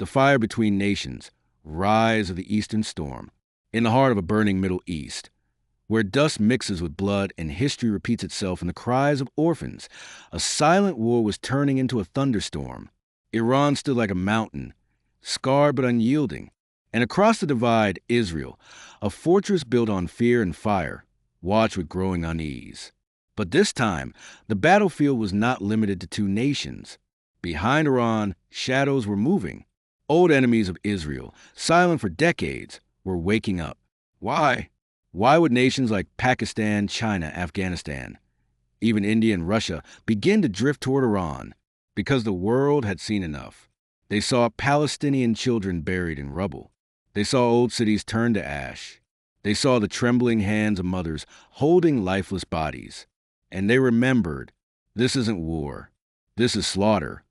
The fire between nations, rise of the Eastern Storm, in the heart of a burning Middle East, where dust mixes with blood and history repeats itself in the cries of orphans. A silent war was turning into a thunderstorm. Iran stood like a mountain, scarred but unyielding. And across the divide, Israel, a fortress built on fear and fire, watched with growing unease. But this time, the battlefield was not limited to two nations. Behind Iran, shadows were moving. Old enemies of Israel, silent for decades, were waking up. Why? Why would nations like Pakistan, China, Afghanistan, even India and Russia begin to drift toward Iran? Because the world had seen enough. They saw Palestinian children buried in rubble. They saw old cities turned to ash. They saw the trembling hands of mothers holding lifeless bodies. And they remembered, this isn't war. This is slaughter,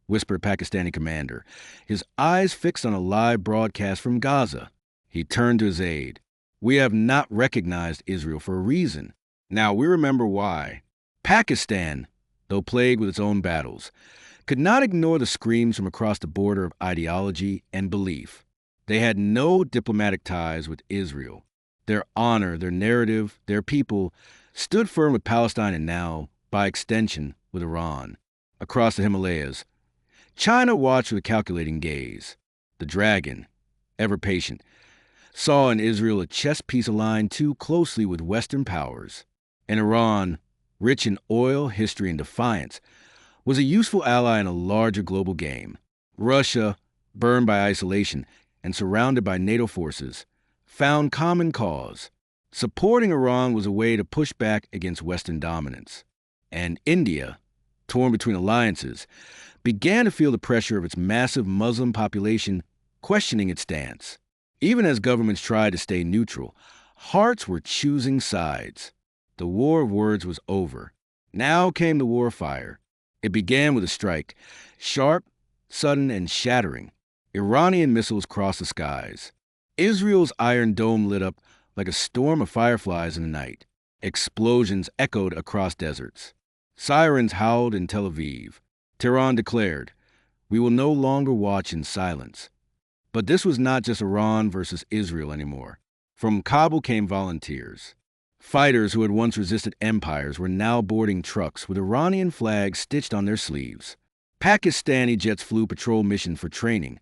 whispered Pakistani commander, his eyes fixed on a live broadcast from Gaza. He turned to his aide. We have not recognized Israel for a reason. Now we remember why. Pakistan, though plagued with its own battles, could not ignore the screams from across the border of ideology and belief. They had no diplomatic ties with Israel. Their honor, their narrative, their people stood firm with Palestine and now, by extension, with Iran. Across the Himalayas, China watched with a calculating gaze. The dragon, ever patient, saw in Israel a chess piece aligned too closely with Western powers. And Iran, rich in oil, history, and defiance, was a useful ally in a larger global game. Russia, burned by isolation and surrounded by NATO forces, found common cause. Supporting Iran was a way to push back against Western dominance. And India, torn between alliances, began to feel the pressure of its massive Muslim population questioning its stance. Even as governments tried to stay neutral, hearts were choosing sides. The war of words was over. Now came the war of fire. It began with a strike, sharp, sudden, and shattering. Iranian missiles crossed the skies. Israel's Iron Dome lit up like a storm of fireflies in the night. Explosions echoed across deserts. Sirens howled in Tel Aviv. Tehran declared, "We will no longer watch in silence." But this was not just Iran versus Israel anymore. From Kabul came volunteers. Fighters who had once resisted empires were now boarding trucks with Iranian flags stitched on their sleeves. Pakistani jets flew patrol missions for training,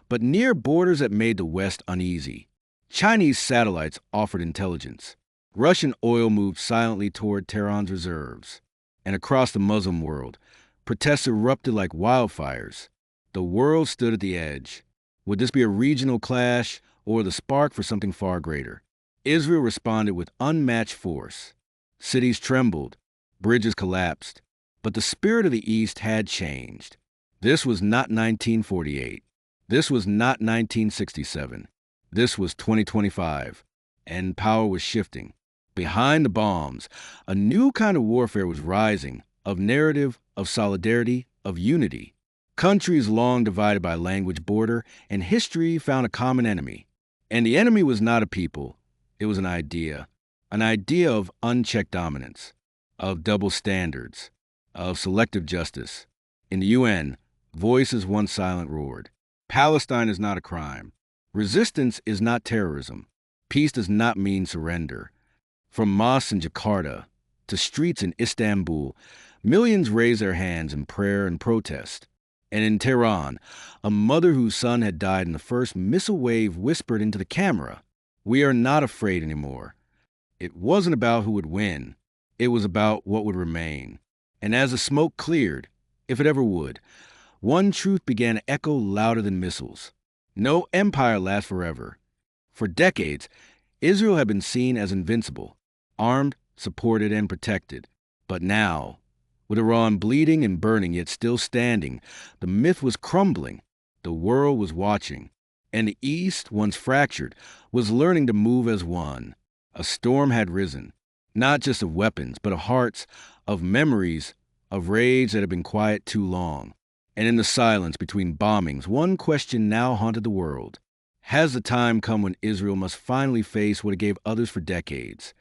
but near borders that made the West uneasy. Chinese satellites offered intelligence. Russian oil moved silently toward Tehran's reserves. And across the Muslim world, protests erupted like wildfires. The world stood at the edge. Would this be a regional clash or the spark for something far greater? Israel responded with unmatched force. Cities trembled, bridges collapsed, but the spirit of the East had changed. This was not 1948. This was not 1967. This was 2025, and power was shifting. Behind the bombs, a new kind of warfare was rising, of narrative, of solidarity, of unity. Countries long divided by language border and history found a common enemy. And the enemy was not a people, it was an idea of unchecked dominance, of double standards, of selective justice. In the UN, voices once silent roared. Palestine is not a crime. Resistance is not terrorism. Peace does not mean surrender. From mosques in Jakarta to streets in Istanbul, millions raised their hands in prayer and protest. And in Tehran, a mother whose son had died in the first missile wave whispered into the camera, "We are not afraid anymore." It wasn't about who would win. It was about what would remain. And as the smoke cleared, if it ever would, one truth began to echo louder than missiles. No empire lasts forever. For decades, Israel had been seen as invincible, armed, supported, and protected. But now, with Iran bleeding and burning yet still standing, the myth was crumbling. The world was watching. And the East, once fractured, was learning to move as one. A storm had risen, not just of weapons, but of hearts, of memories, of rage that had been quiet too long. And in the silence between bombings, one question now haunted the world. Has the time come when Israel must finally face what it gave others for decades?